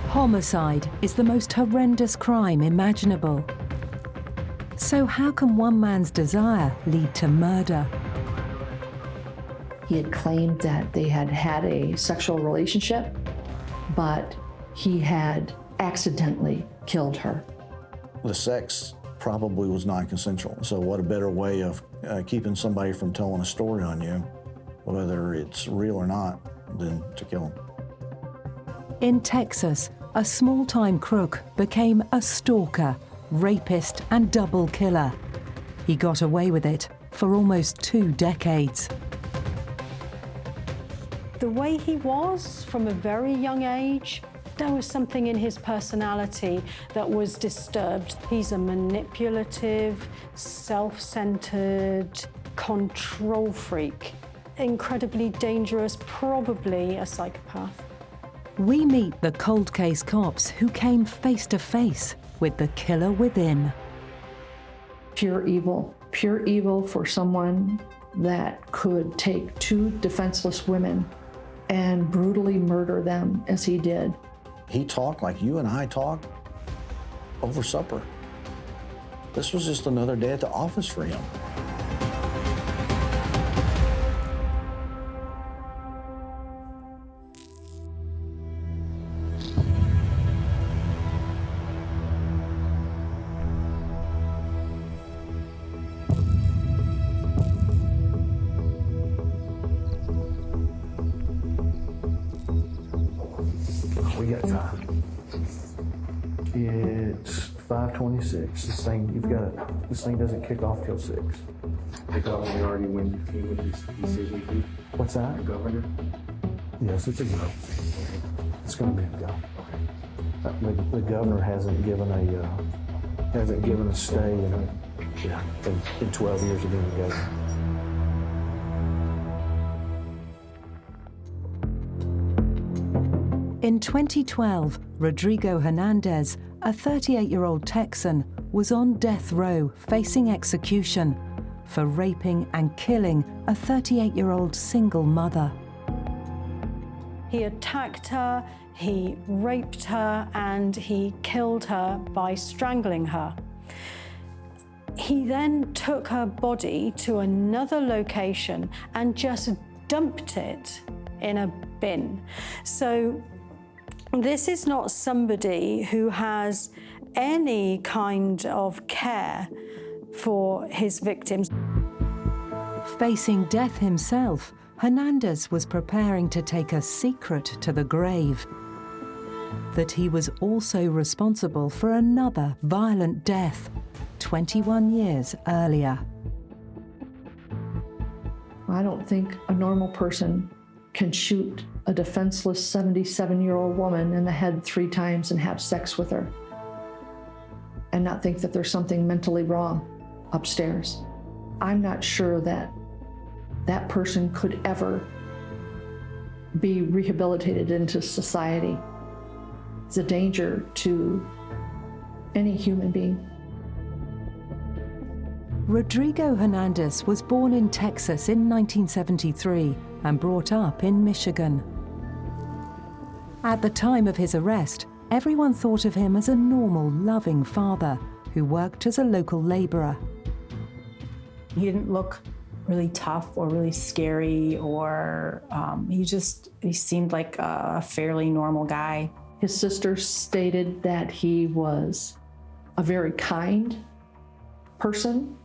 Homicide is the most horrendous crime imaginable. So how can one man's desire lead to murder? He had claimed that they had had a sexual relationship, but he had accidentally killed her. The sex probably was non-consensual. So what a better way of keeping somebody from telling a story on you, whether it's real or not, than to kill them. In Texas, a small-time crook became a stalker, rapist, and double killer. He got away with it for almost 2 decades. The way he was from a very young age, there was something in his personality that was disturbed. He's a manipulative, self-centered, control freak. Incredibly dangerous, probably a psychopath. We meet the cold case cops who came face to face with the killer within. Pure evil for someone that could take 2 defenseless women and brutally murder them as he did. He talked like you and I talk over supper. This was just another day at the office for him. We got time. It's 5:26. This thing doesn't kick off till 6. The governor already went through with his decision. What's that? The governor? Yes, it's a go. It's going to be a go. The governor hasn't given a stay in 12 years of being the governor. In 2012, Rodrigo Hernandez, a 38-year-old Texan, was on death row facing execution for raping and killing a 38-year-old single mother. He attacked her, he raped her, and he killed her by strangling her. He then took her body to another location and just dumped it in a bin. So this is not somebody who has any kind of care for his victims. Facing death himself, Hernandez was preparing to take a secret to the grave: that he was also responsible for another violent death 21 years earlier. I don't think a normal person can shoot a defenseless 77-year-old woman in the head 3 times and have sex with her and not think that there's something mentally wrong upstairs. I'm not sure that that person could ever be rehabilitated into society. It's a danger to any human being. Rodrigo Hernandez was born in Texas in 1973 and brought up in Michigan. At the time of his arrest, everyone thought of him as a normal, loving father who worked as a local laborer. He didn't look really tough or really scary, or he seemed like a fairly normal guy. His sister stated that he was a very kind person,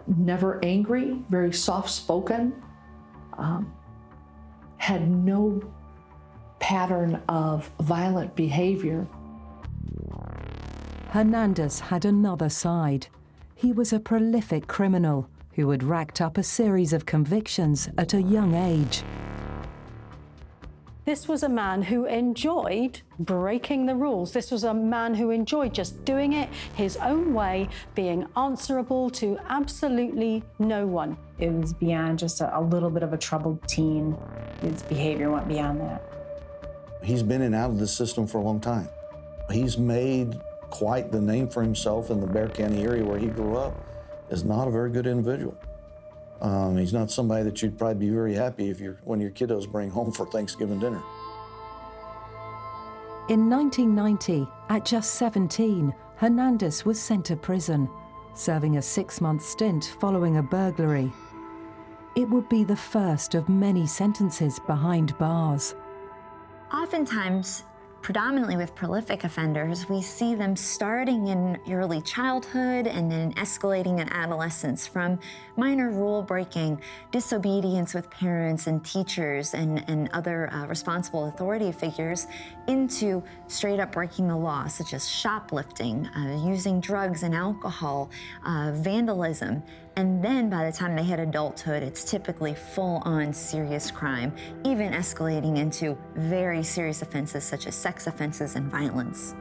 never angry, very soft-spoken, had no pattern of violent behavior. Hernandez had another side. He was a prolific criminal who had racked up a series of convictions at a young age. This was a man who enjoyed breaking the rules. This was a man who enjoyed just doing it his own way, being answerable to absolutely no one. It was beyond just a little bit of a troubled teen. His behavior went beyond that. He's been in and out of the system for a long time. He's made quite the name for himself in the Bexar County area where he grew up as not a very good individual. He's not somebody that you'd probably be very happy when your kiddos bring home for Thanksgiving dinner. In 1990, at just 17, Hernandez was sent to prison, serving a 6-month stint following a burglary. It would be the first of many sentences behind bars. Oftentimes, predominantly with prolific offenders, we see them starting in early childhood and then escalating in adolescence from minor rule breaking, disobedience with parents and teachers and other responsible authority figures into straight up breaking the law, such as shoplifting, using drugs and alcohol, vandalism. And then by the time they hit adulthood, it's typically full-on serious crime, even escalating into very serious offenses such as sex offenses and violence.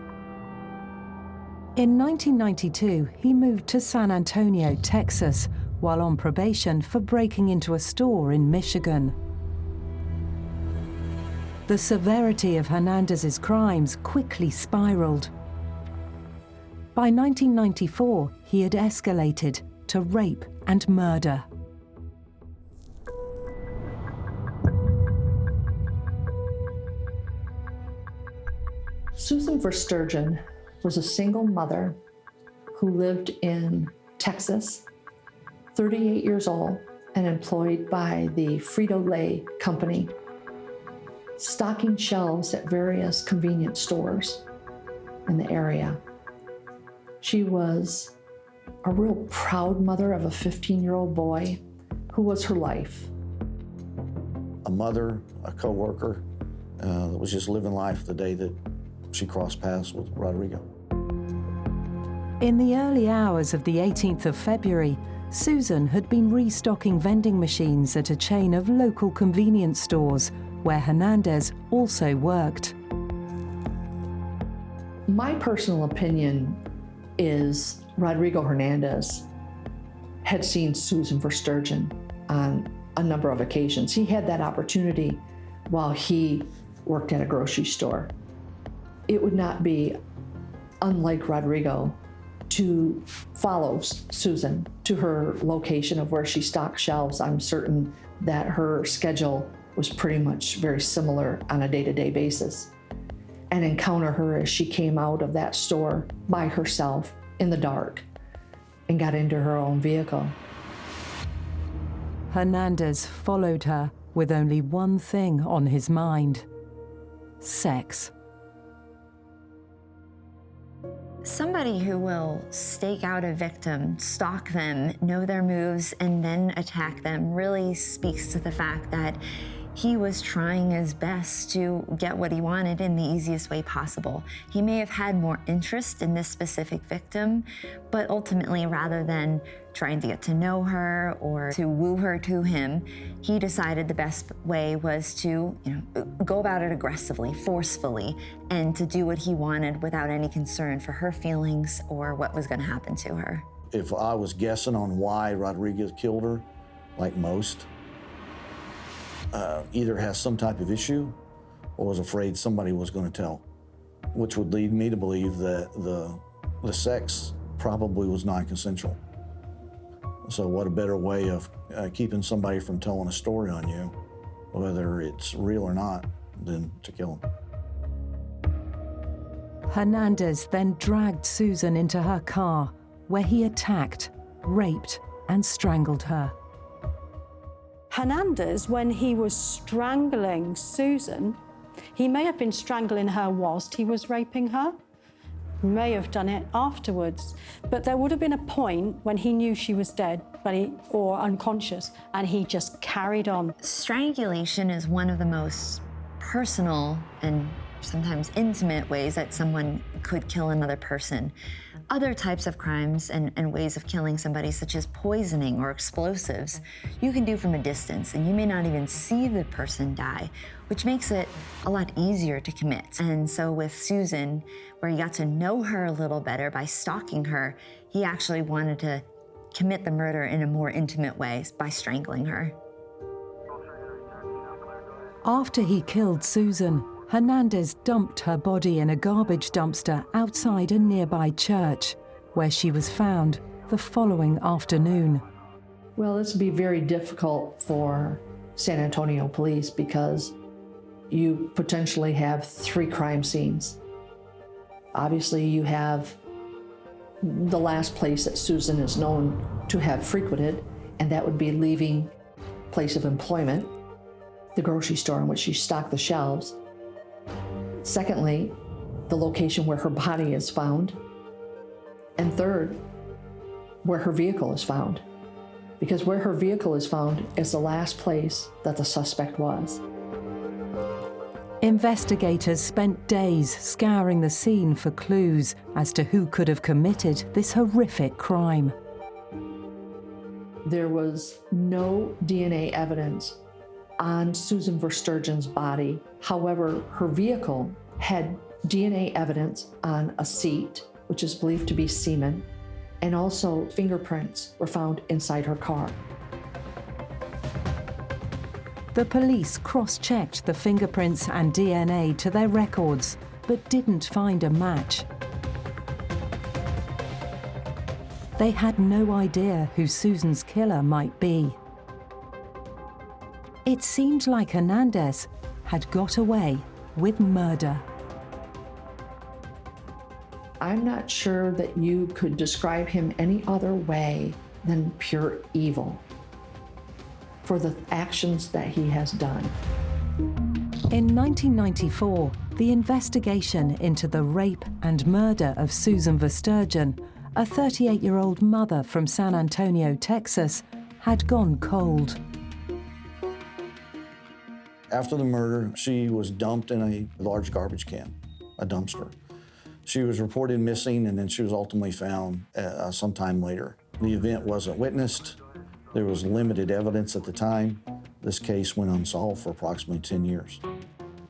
In 1992, he moved to San Antonio, Texas, while on probation for breaking into a store in Michigan. The severity of Hernandez's crimes quickly spiraled. By 1994, he had escalated to rape and murder. Susan Verstegen was a single mother who lived in Texas, 38 years old, and employed by the Frito-Lay company, stocking shelves at various convenience stores in the area. She was a real proud mother of a 15-year-old boy who was her life. A mother, a coworker, that was just living life the day that she crossed paths with Rodrigo. In the early hours of the 18th of February, Susan had been restocking vending machines at a chain of local convenience stores where Hernandez also worked. My personal opinion is Rodrigo Hernandez had seen Susan Verstegen on a number of occasions. He had that opportunity while he worked at a grocery store. It would not be unlike Rodrigo to follow Susan to her location of where she stocked shelves. I'm certain that her schedule was pretty much very similar on a day-to-day basis, and encounter her as she came out of that store by herself in the dark and got into her own vehicle. Hernandez followed her with only one thing on his mind: sex. Somebody who will stake out a victim, stalk them, know their moves, and then attack them really speaks to the fact that he was trying his best to get what he wanted in the easiest way possible. He may have had more interest in this specific victim, but ultimately, rather than trying to get to know her or to woo her to him, he decided the best way was to, go about it aggressively, forcefully, and to do what he wanted without any concern for her feelings or what was going to happen to her. If I was guessing on why Rodriguez killed her, like most, either has some type of issue or was afraid somebody was going to tell, which would lead me to believe that the sex probably was non-consensual. So what a better way of keeping somebody from telling a story on you, whether it's real or not, than to kill them. Hernandez then dragged Susan into her car, where he attacked, raped, and strangled her. Hernandez, when he was strangling Susan, he may have been strangling her whilst he was raping her, may have done it afterwards, but there would have been a point when he knew she was dead or unconscious, and he just carried on. Strangulation is one of the most personal and sometimes intimate ways that someone could kill another person. Other types of crimes and ways of killing somebody, such as poisoning or explosives, you can do from a distance, and you may not even see the person die, which makes it a lot easier to commit. And so with Susan, where he got to know her a little better by stalking her, he actually wanted to commit the murder in a more intimate way by strangling her. After he killed Susan, Hernandez dumped her body in a garbage dumpster outside a nearby church, where she was found the following afternoon. Well, this would be very difficult for San Antonio police because you potentially have 3 crime scenes. Obviously, you have the last place that Susan is known to have frequented, and that would be leaving place of employment, the grocery store in which she stocked the shelves. Secondly, the location where her body is found. And third, where her vehicle is found. Because where her vehicle is found is the last place that the suspect was. Investigators spent days scouring the scene for clues as to who could have committed this horrific crime. There was no DNA evidence on Susan Verstegen's body. However, her vehicle had DNA evidence on a seat, which is believed to be semen, and also fingerprints were found inside her car. The police cross-checked the fingerprints and DNA to their records, but didn't find a match. They had no idea who Susan's killer might be. It seemed like Hernandez had got away with murder. I'm not sure that you could describe him any other way than pure evil for the actions that he has done. In 1994, the investigation into the rape and murder of Susan Verstegen, a 38-year-old mother from San Antonio, Texas, had gone cold. After the murder, she was dumped in a large garbage can, a dumpster. She was reported missing, and then she was ultimately found sometime later. The event wasn't witnessed. There was limited evidence at the time. This case went unsolved for approximately 10 years.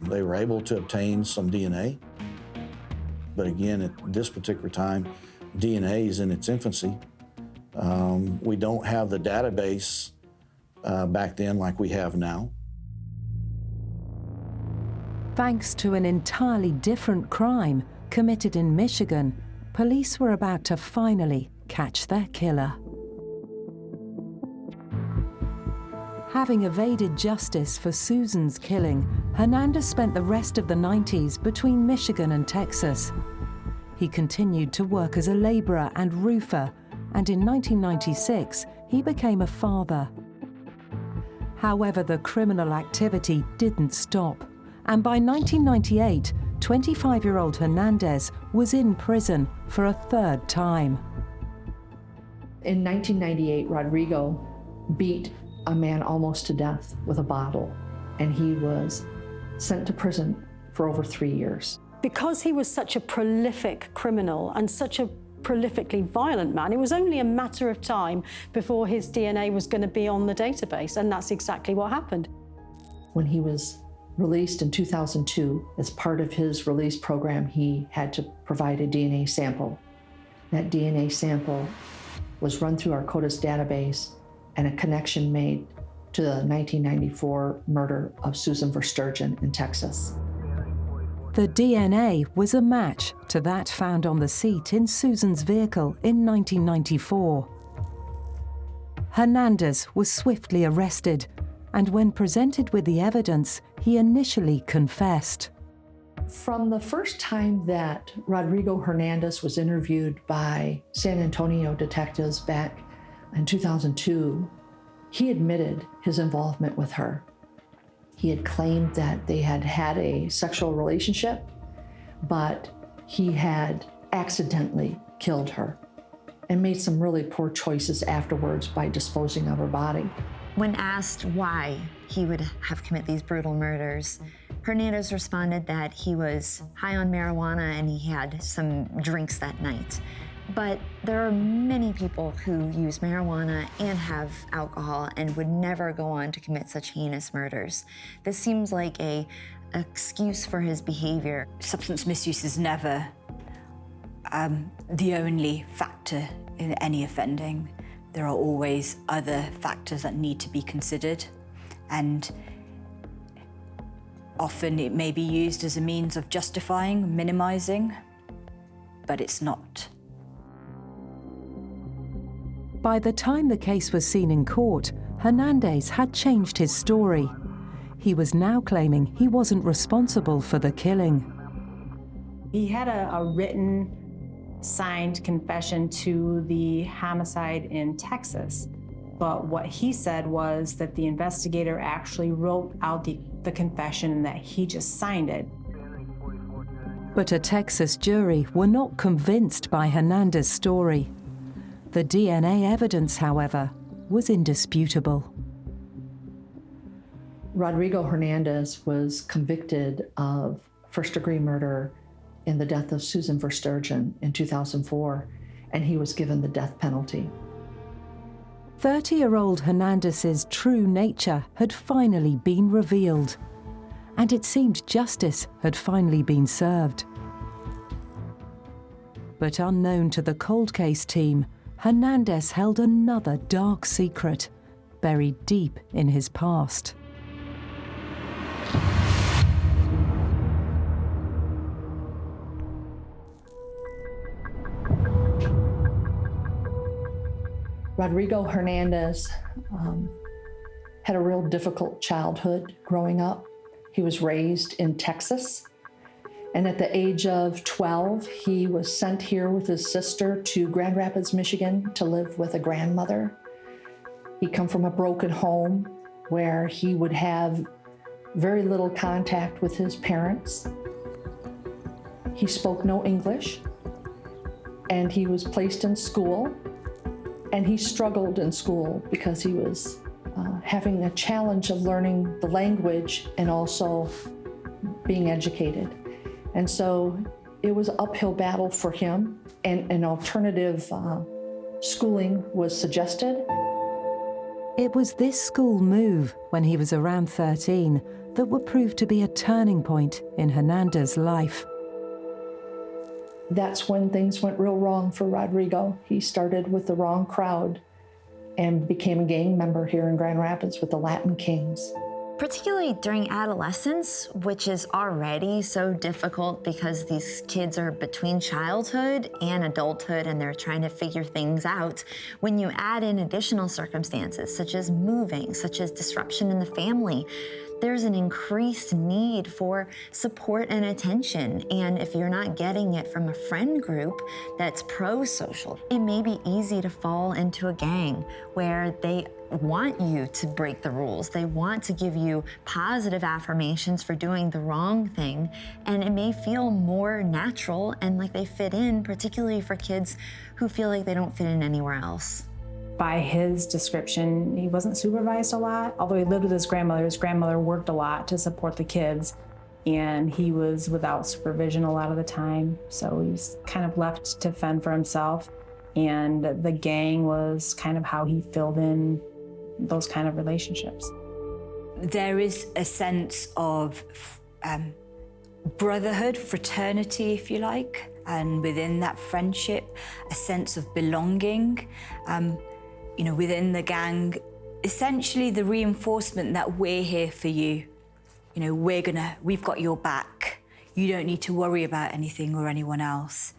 They were able to obtain some DNA, but again, at this particular time, DNA is in its infancy. We don't have the database back then like we have now. Thanks to an entirely different crime committed in Michigan, police were about to finally catch their killer. Having evaded justice for Susan's killing, Hernandez spent the rest of the 90s between Michigan and Texas. He continued to work as a laborer and roofer, and in 1996, he became a father. However, the criminal activity didn't stop, and by 1998, 25-year-old Hernandez was in prison for a 3rd time. In 1998, Rodrigo beat a man almost to death with a bottle, and he was sent to prison for over 3 years. Because he was such a prolific criminal and such a prolifically violent man, it was only a matter of time before his DNA was going to be on the database, and that's exactly what happened. When he was released in 2002, as part of his release program, he had to provide a DNA sample. That DNA sample was run through our CODIS database, and a connection made to the 1994 murder of Susan Verstegen in Texas. The DNA was a match to that found on the seat in Susan's vehicle in 1994. Hernandez was swiftly arrested, and when presented with the evidence, he initially confessed. From the first time that Rodrigo Hernandez was interviewed by San Antonio detectives back in 2002, he admitted his involvement with her. He had claimed that they had had a sexual relationship, but he had accidentally killed her and made some really poor choices afterwards by disposing of her body. When asked why he would have committed these brutal murders, Hernandez responded that he was high on marijuana and he had some drinks that night. But there are many people who use marijuana and have alcohol and would never go on to commit such heinous murders. This seems like an excuse for his behavior. Substance misuse is never the only factor in any offending. There are always other factors that need to be considered, and often it may be used as a means of justifying, minimizing, but it's not. By the time the case was seen in court, Hernandez had changed his story. he was now claiming he wasn't responsible for the killing. He had a written, signed confession to the homicide in Texas. But what he said was that the investigator actually wrote out the confession and that he just signed it. But a Texas jury were not convinced by Hernandez's story. The DNA evidence, however, was indisputable. Rodrigo Hernandez was convicted of first-degree murder in the death of Susan Verstegen in 2004, and he was given the death penalty. 30-year-old Hernandez's true nature had finally been revealed, and it seemed justice had finally been served. But unknown to the cold case team, Hernandez held another dark secret, buried deep in his past. Rodrigo Hernandez had a real difficult childhood growing up. He was raised in Texas, and at the age of 12, he was sent here with his sister to Grand Rapids, Michigan to live with a grandmother. He come from a broken home where he would have very little contact with his parents. He spoke no English, and he was placed in school. And he struggled in school because he was having a challenge of learning the language and also being educated. And so it was an uphill battle for him, and an alternative schooling was suggested. It was this school move, when he was around 13, that would prove to be a turning point in Hernandez's life. That's when things went real wrong for Rodrigo. He started with the wrong crowd and became a gang member here in Grand Rapids with the Latin Kings. Particularly during adolescence, which is already so difficult because these kids are between childhood and adulthood and they're trying to figure things out. When you add in additional circumstances, such as moving, such as disruption in the family, there's an increased need for support and attention. And if you're not getting it from a friend group that's pro-social, it may be easy to fall into a gang where they want you to break the rules. They want to give you positive affirmations for doing the wrong thing. And it may feel more natural and like they fit in, particularly for kids who feel like they don't fit in anywhere else. By his description, he wasn't supervised a lot. Although he lived with his grandmother worked a lot to support the kids, and he was without supervision a lot of the time. So he was kind of left to fend for himself, and the gang was kind of how he filled in those kind of relationships. There is a sense of brotherhood, fraternity, if you like, and within that friendship, a sense of belonging. Within the gang, essentially the reinforcement that we're here for you. We've got your back. You don't need to worry about anything or anyone else.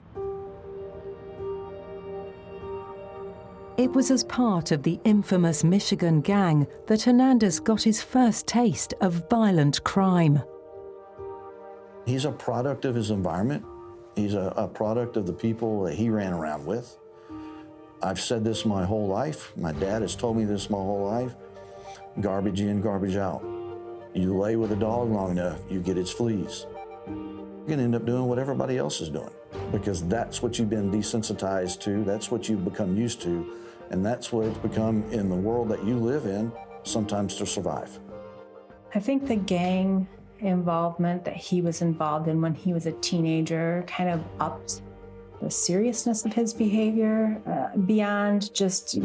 It was as part of the infamous Michigan gang that Hernandez got his first taste of violent crime. He's a product of his environment. He's a product of the people that he ran around with. I've said this my whole life. My dad has told me this my whole life. Garbage in, garbage out. You lay with a dog long enough, you get its fleas. You're gonna end up doing what everybody else is doing because that's what you've been desensitized to, that's what you've become used to, and that's what it's become in the world that you live in, sometimes to survive. I think the gang involvement that he was involved in when he was a teenager kind of upped the seriousness of his behavior beyond just,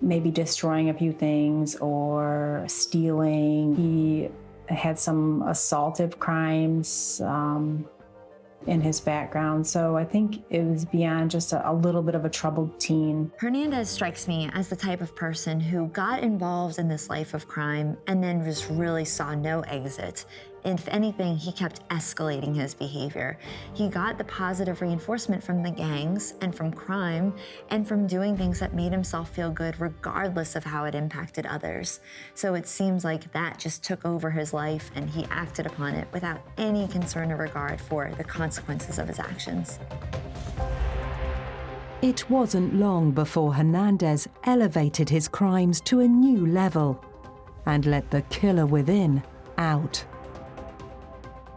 maybe destroying a few things or stealing. He had some assaultive crimes in his background. So I think it was beyond just a little bit of a troubled teen. Hernandez strikes me as the type of person who got involved in this life of crime and then just really saw no exit. If anything, he kept escalating his behavior. He got the positive reinforcement from the gangs and from crime and from doing things that made himself feel good regardless of how it impacted others. So it seems like that just took over his life and he acted upon it without any concern or regard for the consequences of his actions. It wasn't long before Hernandez elevated his crimes to a new level and let the killer within out.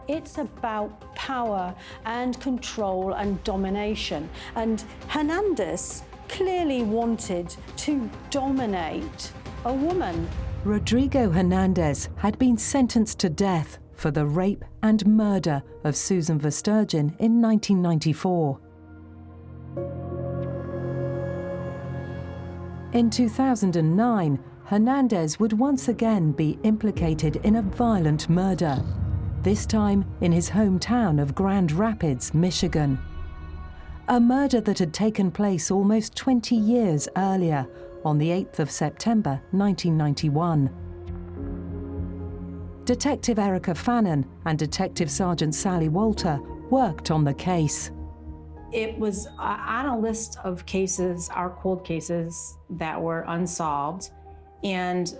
It's about power and control and domination. And Hernandez clearly wanted to dominate a woman. Rodrigo Hernandez had been sentenced to death for the rape and murder of Susan Verstegen in 1994. In 2009, Hernandez would once again be implicated in a violent murder, this time in his hometown of Grand Rapids, Michigan. A murder that had taken place almost 20 years earlier, on the 8th of September 1991. Detective Erica Fannon and Detective Sergeant Sally Walter worked on the case. It was on a list of cases, our cold cases, that were unsolved. And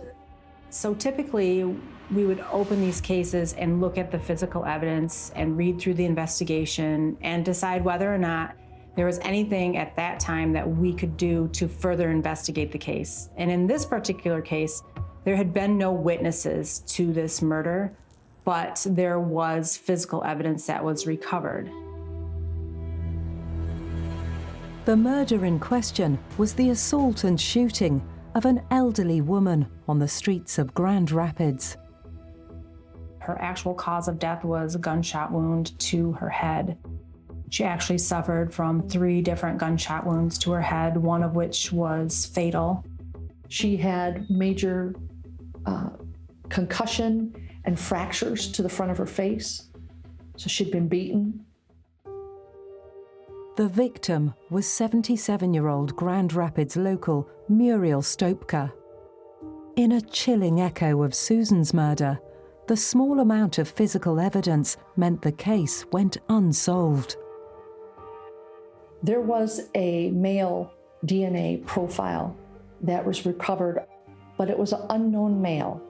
so typically we would open these cases and look at the physical evidence and read through the investigation and decide whether or not there was anything at that time that we could do to further investigate the case. And in this particular case, there had been no witnesses to this murder, but there was physical evidence that was recovered. The murder in question was the assault and shooting of an elderly woman on the streets of Grand Rapids. Her actual cause of death was a gunshot wound to her head. She actually suffered from 3 different gunshot wounds to her head, one of which was fatal. She had major concussion and fractures to the front of her face, so she'd been beaten. The victim was 77-year-old Grand Rapids local Muriel Stopka. In a chilling echo of Susan's murder, the small amount of physical evidence meant the case went unsolved. There was a male DNA profile that was recovered, but it was an unknown male.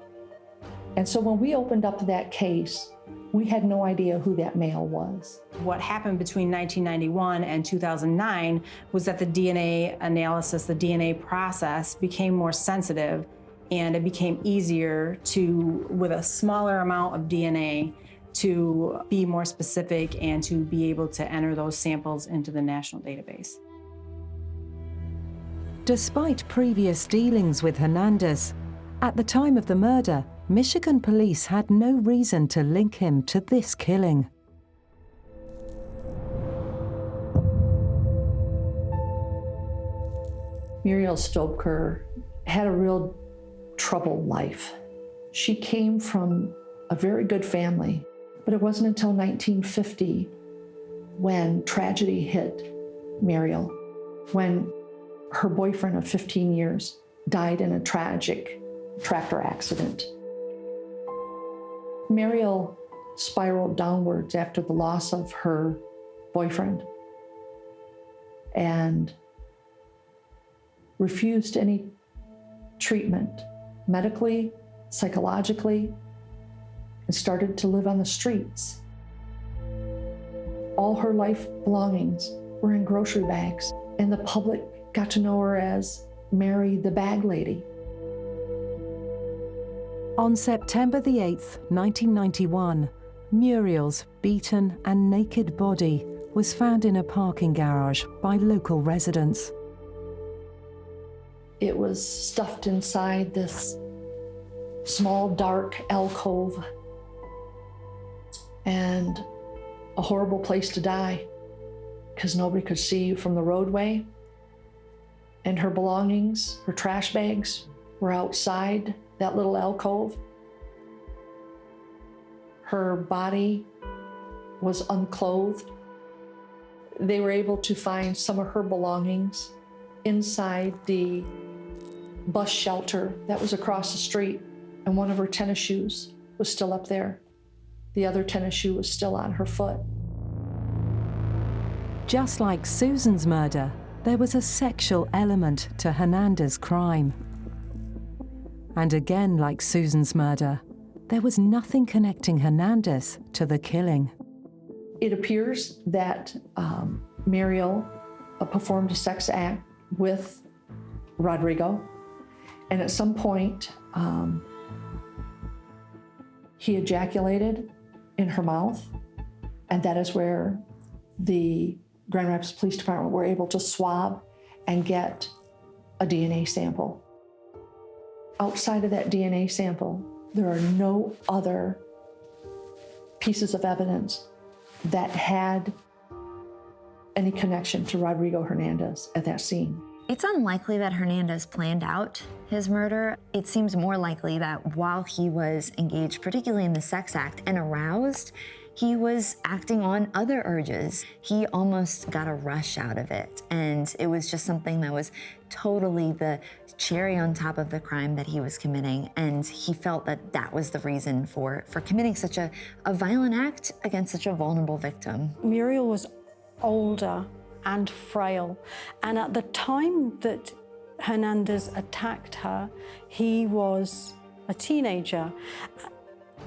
And so when we opened up that case, we had no idea who that male was. What happened between 1991 and 2009 was that the DNA analysis, the DNA process became more sensitive, and it became easier to, with a smaller amount of DNA, to be more specific and to be able to enter those samples into the national database. Despite previous dealings with Hernandez, at the time of the murder, Michigan police had no reason to link him to this killing. Muriel Stopka had a real troubled life. She came from a very good family, but it wasn't until 1950 when tragedy hit Muriel, when her boyfriend of 15 years died in a tragic tractor accident. Muriel spiraled downwards after the loss of her boyfriend and refused any treatment, medically, psychologically, and started to live on the streets. All her life belongings were in grocery bags, and the public got to know her as Mary the Bag Lady. On September the 8th, 1991, Muriel's beaten and naked body was found in a parking garage by local residents. It was stuffed inside this small, dark alcove, and a horrible place to die because nobody could see you from the roadway. And her belongings, her trash bags, were outside that little alcove. Her body was unclothed. They were able to find some of her belongings inside the bus shelter that was across the street, and one of her tennis shoes was still up there. The other tennis shoe was still on her foot. Just like Susan's murder, there was a sexual element to Hernandez's crime. And again, like Susan's murder, there was nothing connecting Hernandez to the killing. It appears that Muriel performed a sex act with Rodrigo, and at some point he ejaculated in her mouth, and that is where the Grand Rapids Police Department were able to swab and get a DNA sample. Outside of that DNA sample, there are no other pieces of evidence that had any connection to Rodrigo Hernandez at that scene. It's unlikely that Hernandez planned out his murder. It seems more likely that while he was engaged, particularly in the sex act, and aroused, he was acting on other urges. He almost got a rush out of it, and it was just something that was totally the cherry on top of the crime that he was committing, and he felt that that was the reason for committing such a violent act against such a vulnerable victim. Muriel was older and frail, and at the time that Hernandez attacked her, he was a teenager.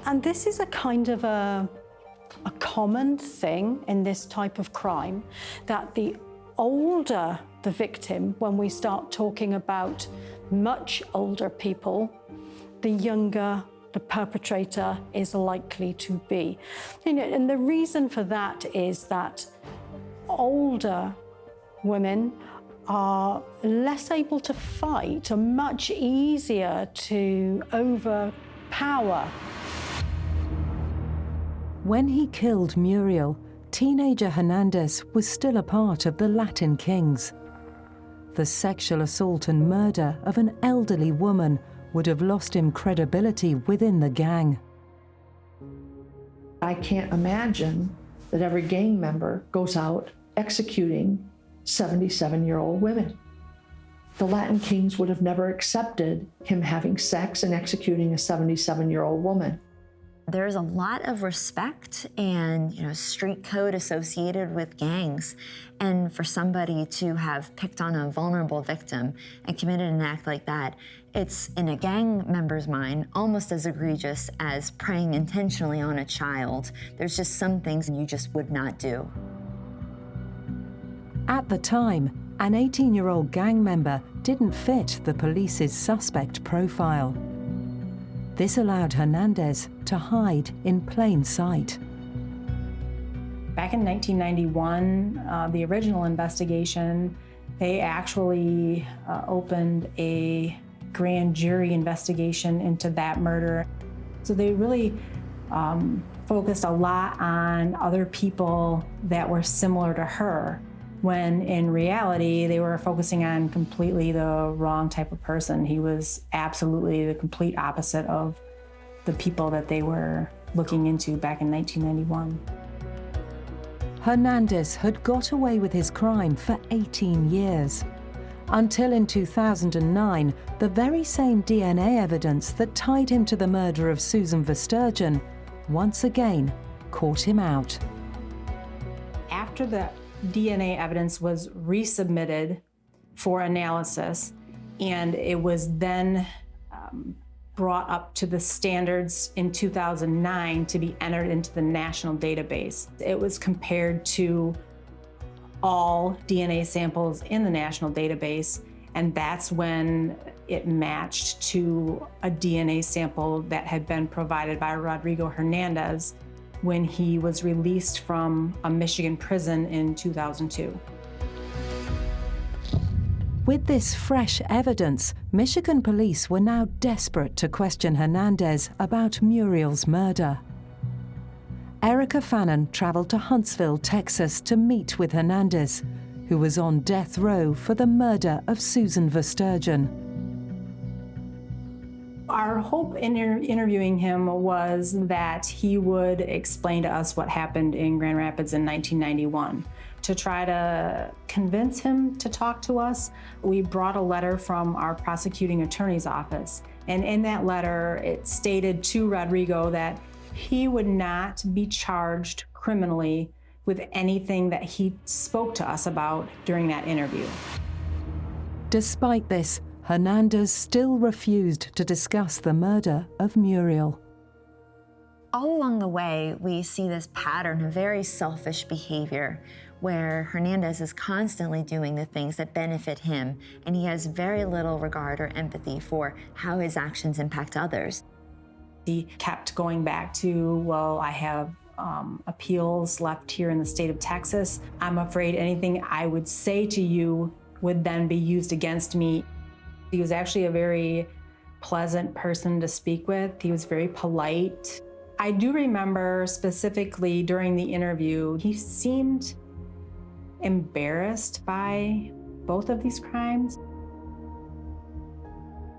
And this is a kind of a common thing in this type of crime, that the older the victim, when we start talking about much older people, the younger the perpetrator is likely to be. And the reason for that is that older women are less able to fight, are much easier to overpower. When he killed Muriel, teenager Hernandez was still a part of the Latin Kings. The sexual assault and murder of an elderly woman would have lost him credibility within the gang. I can't imagine that every gang member goes out executing 77-year-old women. The Latin Kings would have never accepted him having sex and executing a 77-year-old woman. There's a lot of respect and street code associated with gangs, and for somebody to have picked on a vulnerable victim and committed an act like that, it's, in a gang member's mind, almost as egregious as preying intentionally on a child. There's just some things you just would not do. At the time, an 18-year-old gang member didn't fit the police's suspect profile. This allowed Hernandez to hide in plain sight. Back in 1991, the original investigation, they actually opened a grand jury investigation into that murder. So they really focused a lot on other people that were similar to her, when in reality, they were focusing on completely the wrong type of person. He was absolutely the complete opposite of the people that they were looking into back in 1991. Hernandez had got away with his crime for 18 years, until in 2009, the very same DNA evidence that tied him to the murder of Susan Verstegen once again caught him out. After the DNA evidence was resubmitted for analysis, and it was then brought up to the standards in 2009 to be entered into the national database. It was compared to all DNA samples in the national database, and that's when it matched to a DNA sample that had been provided by Rodrigo Hernandez when he was released from a Michigan prison in 2002. With this fresh evidence, Michigan police were now desperate to question Hernandez about Muriel's murder. Erica Fannon traveled to Huntsville, Texas to meet with Hernandez, who was on death row for the murder of Susan Verstegen. Our hope in interviewing him was that he would explain to us what happened in Grand Rapids in 1991. To try to convince him to talk to us, we brought a letter from our prosecuting attorney's office. And in that letter, it stated to Rodrigo that he would not be charged criminally with anything that he spoke to us about during that interview. Despite this, Hernandez still refused to discuss the murder of Muriel. All along the way, we see this pattern of very selfish behavior where Hernandez is constantly doing the things that benefit him, and he has very little regard or empathy for how his actions impact others. He kept going back to, well, I have appeals left here in the state of Texas. I'm afraid anything I would say to you would then be used against me. He was actually a very pleasant person to speak with. He was very polite. I do remember specifically during the interview, he seemed embarrassed by both of these crimes.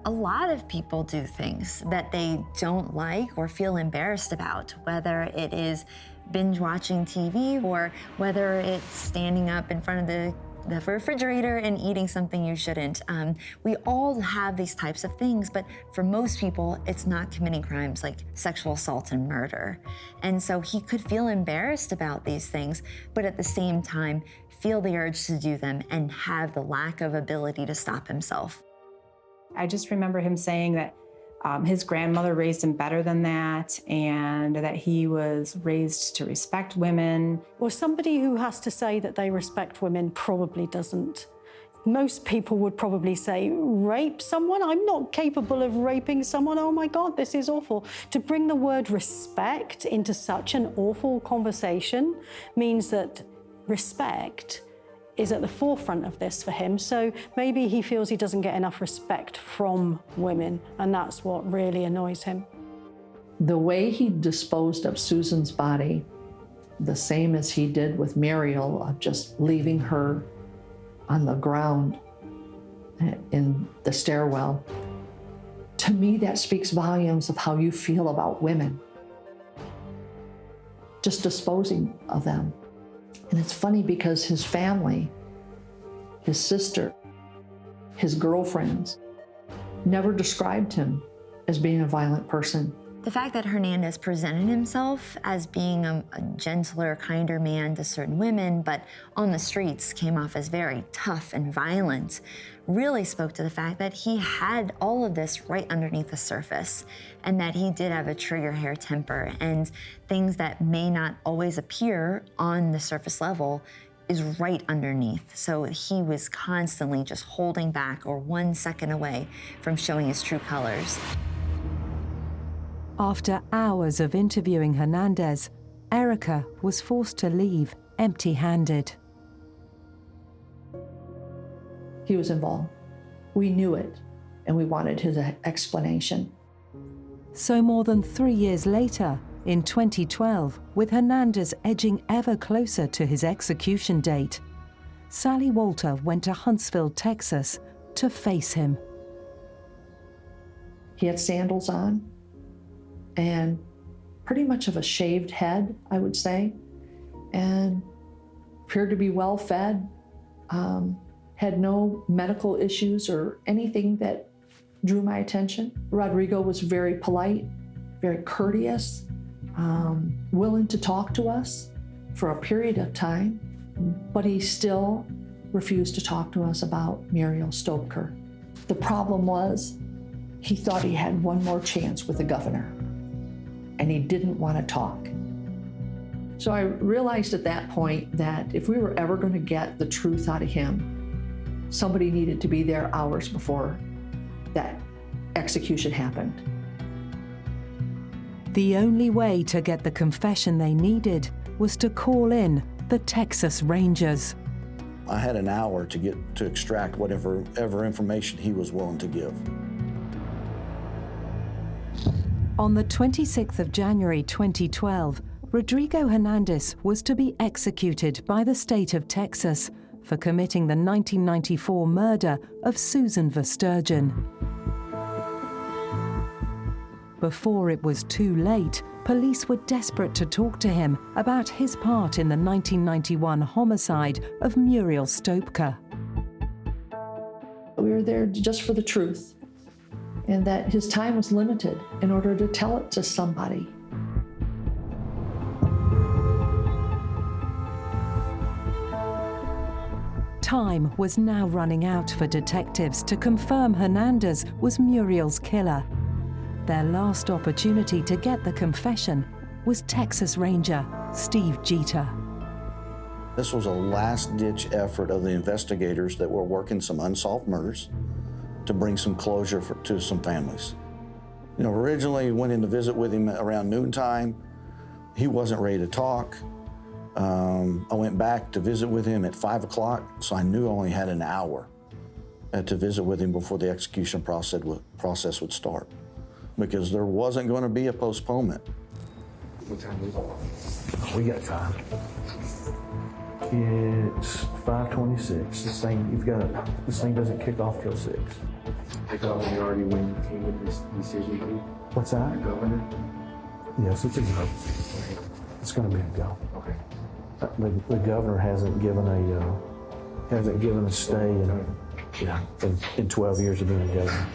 A lot of people do things that they don't like or feel embarrassed about, whether it is binge watching TV or whether it's standing up in front of the refrigerator and eating something you shouldn't. We all have these types of things, but for most people, it's not committing crimes like sexual assault and murder. And so he could feel embarrassed about these things, but at the same time, feel the urge to do them and have the lack of ability to stop himself. I just remember him saying that his grandmother raised him better than that, and that he was raised to respect women. Well, somebody who has to say that they respect women probably doesn't. Most people would probably say, rape someone? I'm not capable of raping someone. Oh my God, this is awful. To bring the word respect into such an awful conversation means that respect is at the forefront of this for him. So maybe he feels he doesn't get enough respect from women, and that's what really annoys him. The way he disposed of Susan's body, the same as he did with Muriel, of just leaving her on the ground in the stairwell, to me that speaks volumes of how you feel about women. Just disposing of them. And it's funny because his family, his sister, his girlfriends, never described him as being a violent person. The fact that Hernandez presented himself as being a gentler, kinder man to certain women, but on the streets came off as very tough and violent, really spoke to the fact that he had all of this right underneath the surface, and that he did have a trigger hair temper, and things that may not always appear on the surface level is right underneath. So he was constantly just holding back or 1 second away from showing his true colors. After hours of interviewing Hernandez, Erica was forced to leave empty-handed. He was involved. We knew it, and we wanted his explanation. So more than 3 years later, in 2012, with Hernandez edging ever closer to his execution date, Sally Walter went to Huntsville, Texas, to face him. He had sandals on and pretty much of a shaved head, I would say, and appeared to be well fed, had no medical issues or anything that drew my attention. Rodrigo was very polite, very courteous, willing to talk to us for a period of time, but he still refused to talk to us about Muriel Stopker. The problem was he thought he had one more chance with the governor, and he didn't want to talk. So I realized at that point that if we were ever going to get the truth out of him, somebody needed to be there hours before that execution happened. The only way to get the confession they needed was to call in the Texas Rangers. I had an hour to extract whatever information he was willing to give. On the 26th of January 2012, Rodrigo Hernandez was to be executed by the state of Texas for committing the 1994 murder of Susan Verstegen. Before it was too late, police were desperate to talk to him about his part in the 1991 homicide of Muriel Stopker. We were there just for the truth, and that his time was limited in order to tell it to somebody. Time was now running out for detectives to confirm Hernandez was Muriel's killer. Their last opportunity to get the confession was Texas Ranger Steve Jeter. This was a last-ditch effort of the investigators that were working some unsolved murders to bring some closure to some families. You know, originally went in to visit with him around noontime. He wasn't ready to talk. I went back to visit with him at 5 o'clock, so I knew I only had an hour to visit with him before the execution process would start, because there wasn't going to be a postponement. What time is it? We got time. It's 5:26. This thing doesn't kick off till 6. The governor already came with this decision. What's that? The governor? Yes, it's a go. It's going to be a go. Okay. The governor hasn't given a stay in 12 years of being a governor.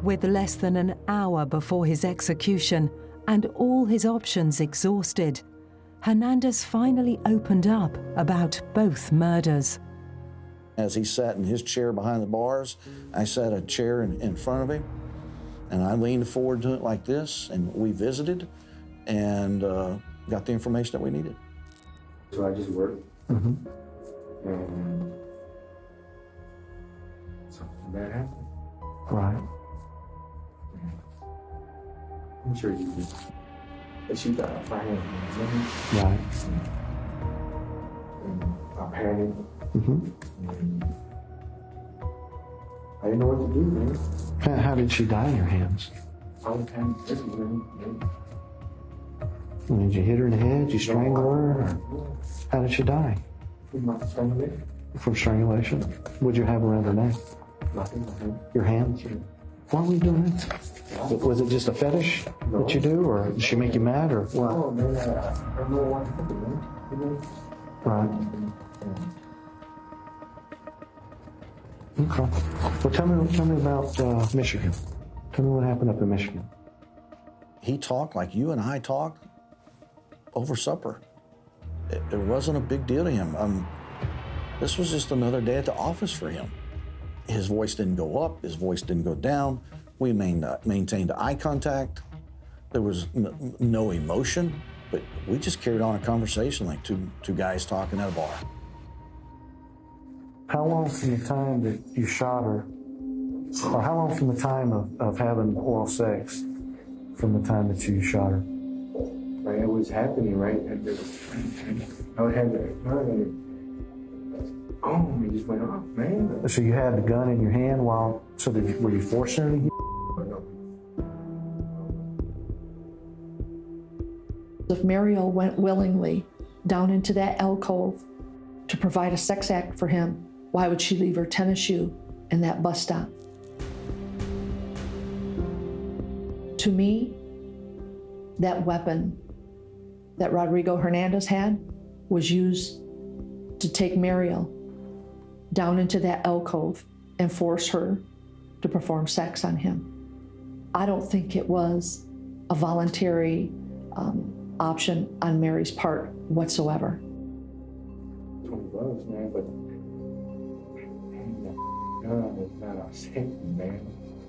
With less than an hour before his execution and all his options exhausted, Hernandez finally opened up about both murders. As he sat in his chair behind the bars, I sat a chair in front of him, and I leaned forward to it like this, and we visited and got the information that we needed. So I just worked. Mm-hmm. And something bad happened. Right. I'm sure you did. But she got up my hand. Right. And I panicked. Mm-hmm. And I didn't know what to do, man. How did she die in your hands? I was panicked. Did you hit her in the head? Did you strangle her? Or how did she die? From strangulation? What'd you have around her neck? Nothing. Your hands? Why were you doing that? Was it just a fetish that you do, or did she make you mad, or what? Oh, man, I don't know what to do, man. You know? Right. Okay. Well, tell me about Michigan. Tell me what happened up in Michigan. He talked like you and I talked over supper. It wasn't a big deal to him. This was just another day at the office for him. His voice didn't go up, his voice didn't go down. We maintained eye contact. There was no emotion, but we just carried on a conversation like two guys talking at a bar. How long from the time that you shot her, or how long from the time of having oral sex, from the time that you shot her? Right, it was happening, right? I would have that gun and it just went off, man. So you had the gun in your hand were you forcing her to use? If Mariel went willingly down into that alcove to provide a sex act for him, why would she leave her tennis shoe in that bus stop? To me, that weapon that Rodrigo Hernandez had was used to take Mariel down into that alcove and force her to perform sex on him. I don't think it was a voluntary option on Mary's part whatsoever. 20 bucks, man, but God, it's not a second, man.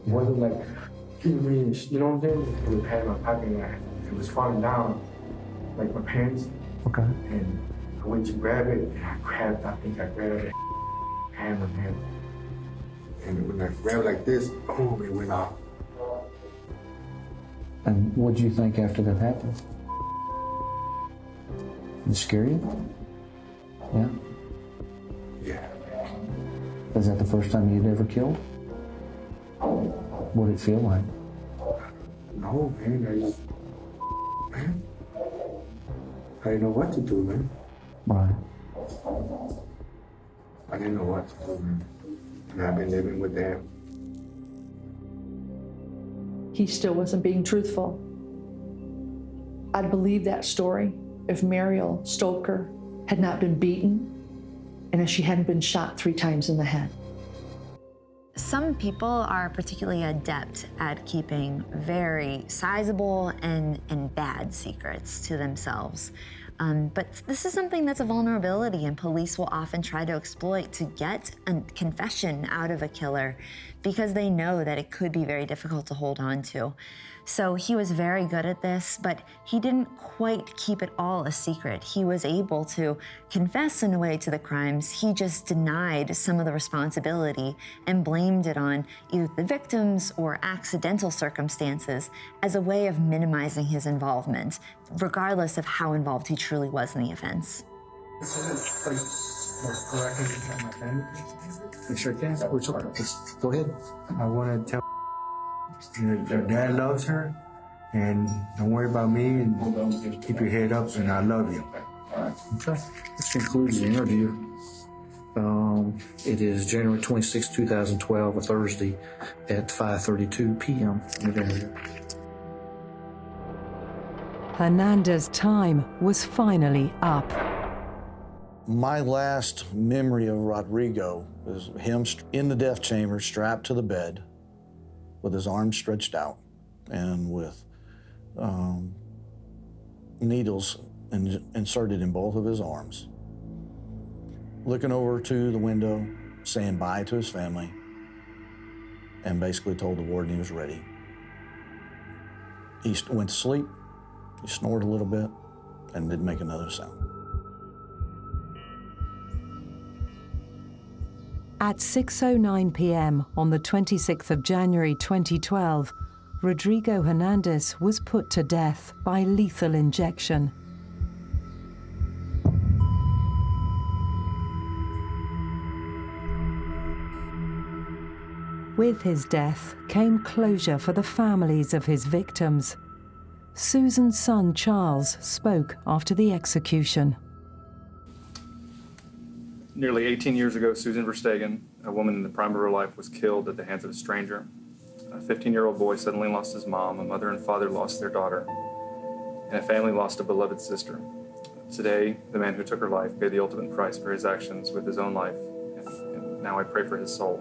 It wasn't like, you know what I'm saying? It was had in my pocket and it was falling down, like my pants. Okay. And I went to grab it, and I grabbed it, hammer, man. And when I grabbed like this, boom, it went off. And what did you think after that happened? Did it scare you? Yeah? Yeah. Is that the first time you'd ever killed? What did it feel like? No, man, I didn't know what to do, man. Right. I didn't know what to do, man. And I've been living with them. He still wasn't being truthful. I'd believe that story if Mariel Stoker had not been beaten and if she hadn't been shot 3 times in the head. Some people are particularly adept at keeping very sizable and bad secrets to themselves. But this is something that's a vulnerability, and police will often try to exploit to get a confession out of a killer because they know that it could be very difficult to hold on to. So he was very good at this, but he didn't quite keep it all a secret. He was able to confess in a way to the crimes. He just denied some of the responsibility and blamed it on either the victims or accidental circumstances as a way of minimizing his involvement, regardless of how involved he truly was in the offense. You sure can. Go ahead. I want to tell her dad loves her, and don't worry about me, and keep your head up, and I love you. Okay. This concludes the interview. It is January 26, 2012, a Thursday at 5:32 p.m. Hernandez's time was finally up. My last memory of Rodrigo is him in the death chamber, strapped to the bed, with his arms stretched out and with needles inserted in both of his arms, looking over to the window, saying bye to his family, and basically told the warden he was ready. He went to sleep, he snored a little bit, and didn't make another sound. At 6:09 p.m. on the 26th of January 2012, Rodrigo Hernandez was put to death by lethal injection. With his death came closure for the families of his victims. Susan's son Charles spoke after the execution. Nearly 18 years ago, Susan Verstegen, a woman in the prime of her life, was killed at the hands of a stranger. A 15-year-old boy suddenly lost his mom, a mother and father lost their daughter, and a family lost a beloved sister. Today, the man who took her life paid the ultimate price for his actions with his own life, and now I pray for his soul.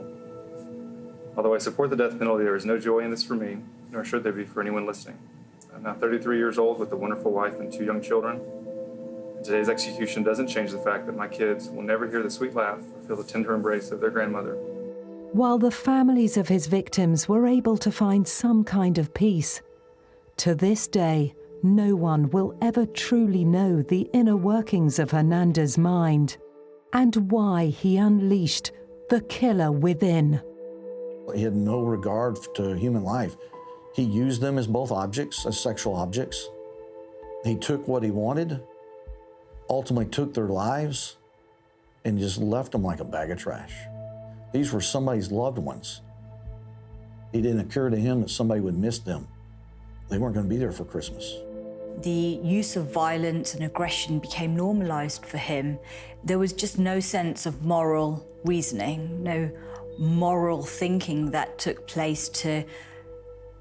Although I support the death penalty, there is no joy in this for me, nor should there be for anyone listening. I'm now 33 years old with a wonderful wife and 2 young children. Today's execution doesn't change the fact that my kids will never hear the sweet laugh or feel the tender embrace of their grandmother. While the families of his victims were able to find some kind of peace, to this day, no one will ever truly know the inner workings of Hernandez's mind and why he unleashed the killer within. He had no regard to human life. He used them as both objects, as sexual objects. He took what he wanted, ultimately took their lives, and just left them like a bag of trash. These were somebody's loved ones. It didn't occur to him that somebody would miss them. They weren't going to be there for Christmas. The use of violence and aggression became normalized for him. There was just no sense of moral reasoning, no moral thinking that took place to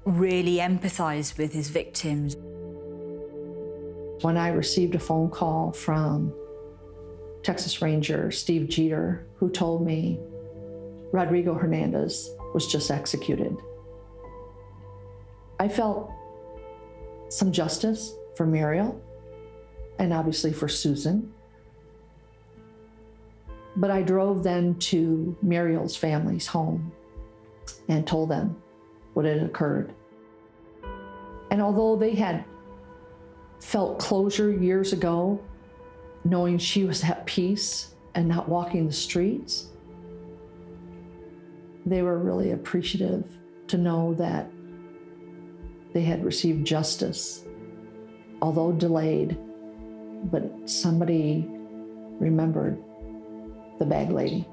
really empathize with his victims. When I received a phone call from Texas Ranger Steve Jeter, who told me Rodrigo Hernandez was just executed, I felt some justice for Muriel and obviously for Susan. But I drove then to Muriel's family's home and told them what had occurred. And although they had felt closure years ago, knowing she was at peace and not walking the streets, they were really appreciative to know that they had received justice, although delayed, but somebody remembered the bag lady.